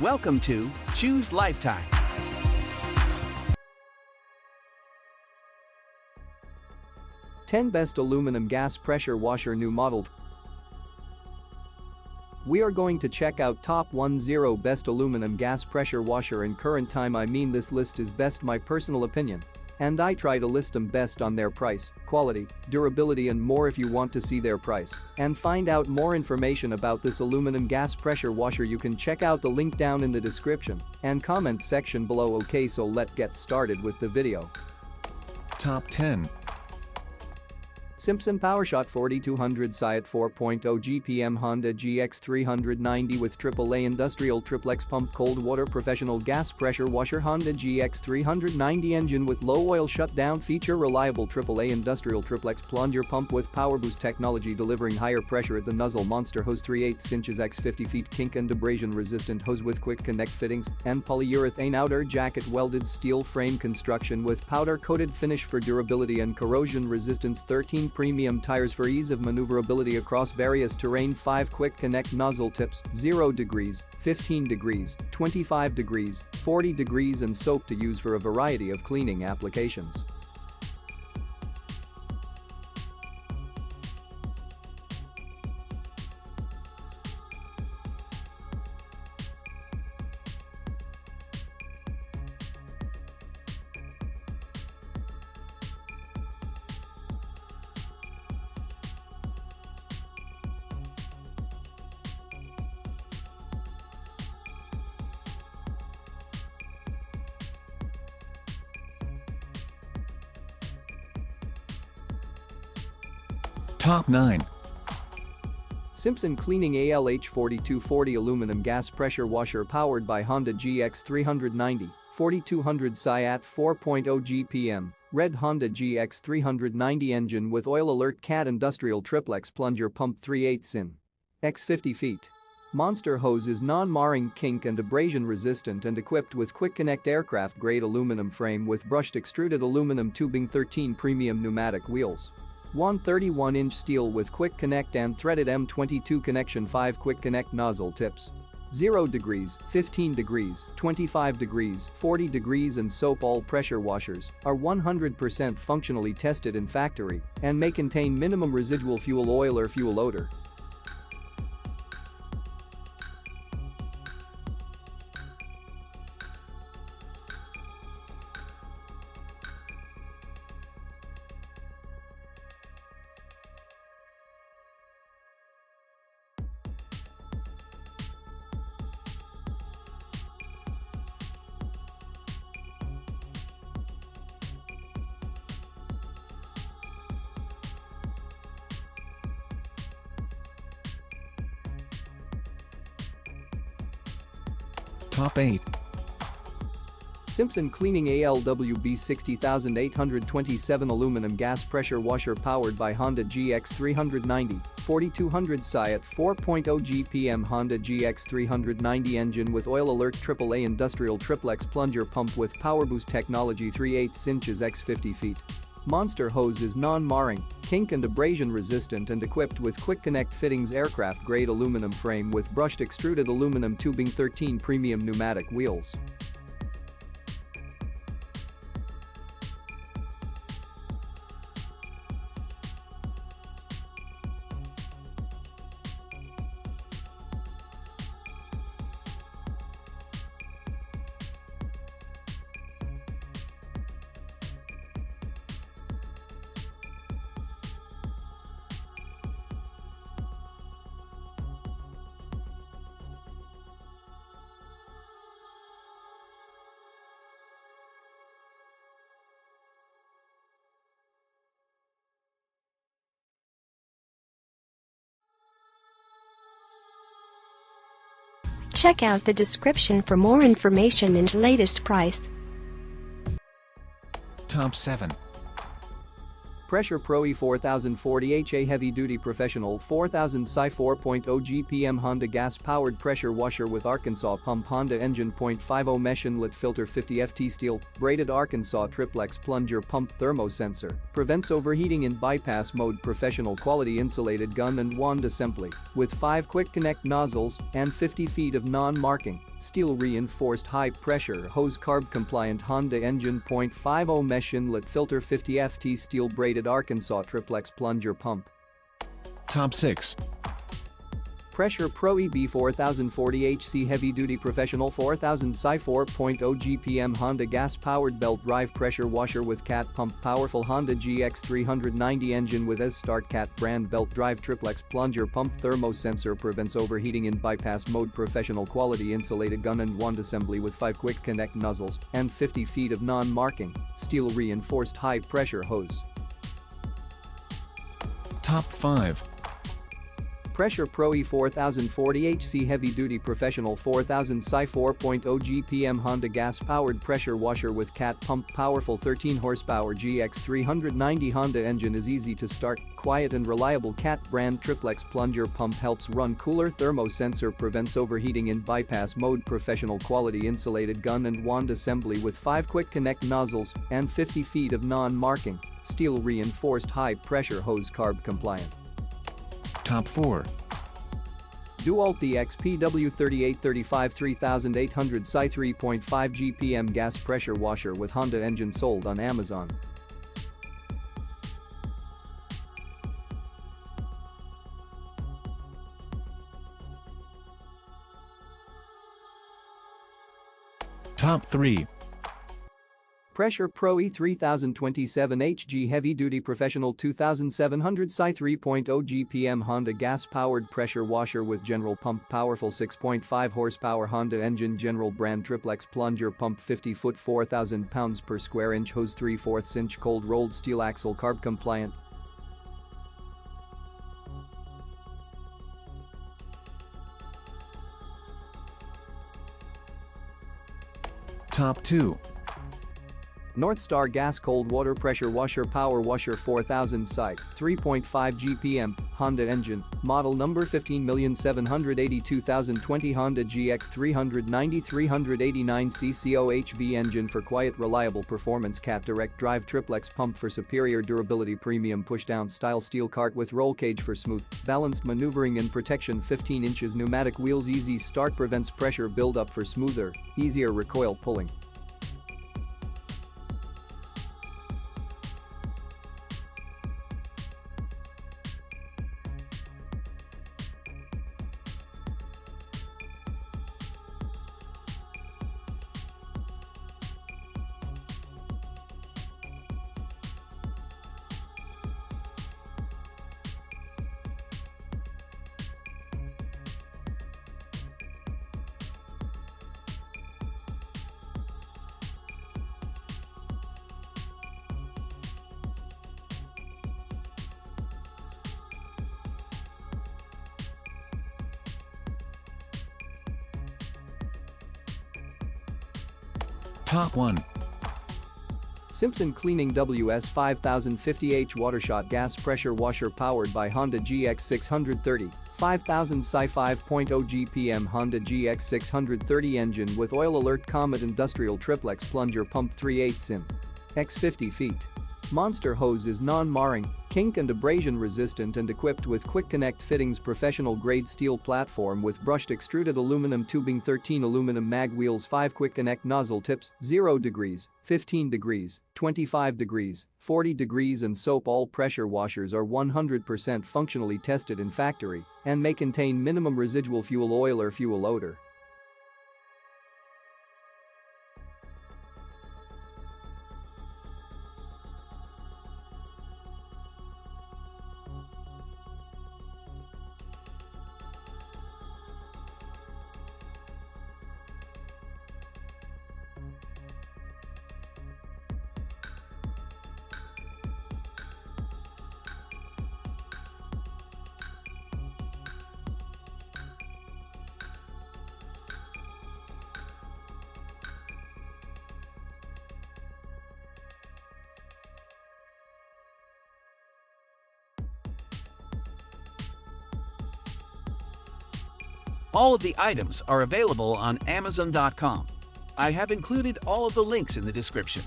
Welcome to Choose Lifetime. Ten Best Aluminum Gas Pressure Washer New Model. We are going to check out top 10 best aluminum gas pressure washer in current time. I mean, this list is best my personal opinion. And I try to list them best on their price, quality, durability and more. If you want to see their price and find out more information about this aluminum gas pressure washer, you can check out the link down in the description and comment section below. Okay, so let's get started with the video. Top 10. Simpson Powershot 4200HC at 4.0 GPM Honda GX390 with AAA Industrial Triplex Pump Cold Water Professional Gas Pressure Washer. Honda GX390 engine with low oil shutdown feature. Reliable AAA Industrial Triplex Plunger Pump with Power Boost technology delivering higher pressure at the nozzle. Monster hose 3/8 inches x 50 feet kink and abrasion resistant hose with quick connect fittings and polyurethane outer jacket. Welded steel frame construction with powder coated finish for durability and corrosion resistance. 13 premium tires for ease of maneuverability across various terrain. 5 quick connect nozzle tips, 0 degrees, 15 degrees, 25 degrees, 40 degrees and soap to use for a variety of cleaning applications. Top 9. Simpson Cleaning ALH 4240 Aluminum Gas Pressure Washer powered by Honda GX390, 4200HC at 4.0 GPM, red Honda GX390 engine with oil alert cat industrial triplex plunger pump 3/8 in x 50 feet. Monster hose is non-marring, kink and abrasion resistant and equipped with quick connect aircraft grade aluminum frame with brushed extruded aluminum tubing. 13 premium pneumatic wheels. 131-inch steel with quick connect and threaded M22 connection. 5 quick connect nozzle tips, 0 degrees, 15 degrees, 25 degrees, 40 degrees and soap. All pressure washers are 100% functionally tested in factory and may contain minimum residual fuel oil or fuel odor. Top 8. Simpson Cleaning ALWB 60827 Aluminum Gas Pressure Washer powered by Honda GX390, 4200HC at 4.0 GPM Honda GX390 engine with oil alert AAA Industrial Triplex Plunger Pump with Power Boost technology. 3/8 inches x 50 feet. Monster hose is non-marring, kink and abrasion resistant and equipped with quick connect fittings. Aircraft grade aluminum frame with brushed extruded aluminum tubing. 13 premium pneumatic wheels. Check out the description for more information and latest price. Top 7. Pressure Pro E4040HA Heavy Duty Professional 4000HC 4.0 GPM Honda Gas Powered Pressure Washer with Arkansas Pump. Honda Engine .50 Mesh Inlet Filter. 50 FT Steel Braided Arkansas Triplex Plunger Pump. Thermo Sensor prevents overheating in bypass mode. Professional quality insulated gun and wand assembly with 5 quick connect nozzles and 50 feet of non-marking steel reinforced high-pressure hose carb-compliant Honda engine .50 mesh inlet filter 50 FT steel braided Arkansas triplex plunger pump. Top 6. Pressure Pro EB4040HC heavy-duty professional 4000 Psi 4.0 GPM Honda gas-powered belt drive pressure washer with cat pump powerful Honda GX390 engine with S-Start cat brand belt drive triplex plunger pump thermo sensor prevents overheating in bypass mode professional quality insulated gun and wand assembly with 5 quick connect nozzles and 50 feet of non-marking, steel reinforced high-pressure hose. Top 5. Pressure Pro E4040HC heavy-duty professional 4000 Psi 4.0 GPM Honda gas-powered pressure washer with cat pump powerful 13 horsepower GX390 Honda engine is easy to start, quiet and reliable cat brand triplex plunger pump helps run cooler thermo sensor prevents overheating in bypass mode professional quality insulated gun and wand assembly with 5 quick connect nozzles and 50 feet of non-marking, steel reinforced high-pressure hose carb compliant. Top 4. Dewalt DXPW 3835-3800 Psi 3.5 GPM gas pressure washer with Honda engine sold on Amazon. Top 3. Pressure Pro E3027HG heavy-duty professional 2700 Psi 3.0 GPM Honda gas-powered pressure washer with general pump powerful 6.5 horsepower Honda engine general brand triplex plunger pump 50 foot 4000 pounds per square inch hose 3/4 inch cold rolled steel axle carb compliant. Top 2. NorthStar gas cold water pressure washer power washer 4000 Psi 3.5 GPM Honda engine model number 15782020 Honda GX390 389cc OHV engine for quiet reliable performance cat direct drive triplex pump for superior durability premium pushdown style steel cart with roll cage for smooth balanced maneuvering and protection 15 inches pneumatic wheels easy start prevents pressure buildup for smoother easier recoil pulling. Top 1. Simpson Cleaning WS 5050H Watershot gas pressure washer powered by Honda GX630 5000 Psi 5.0 GPM Honda GX630 engine with oil alert Comet industrial triplex plunger pump 3/8 in x 50 feet. Monster hose is non-marring, kink and abrasion resistant and equipped with quick connect fittings professional grade steel platform with brushed extruded aluminum tubing 13 aluminum mag wheels 5 quick connect nozzle tips 0 degrees, 15 degrees, 25 degrees, 40 degrees and soap. All pressure washers are 100% functionally tested in factory and may contain minimum residual fuel oil or fuel odor. All of the items are available on Amazon.com. I have included all of the links in the description.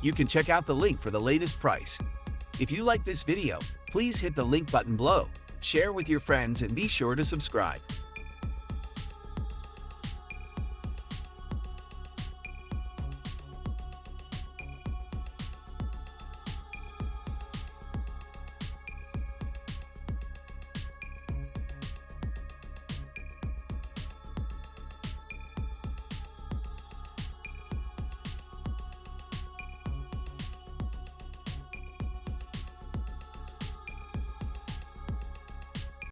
You can check out the link for the latest price. If you like this video, please hit the link button below, share with your friends and be sure to subscribe.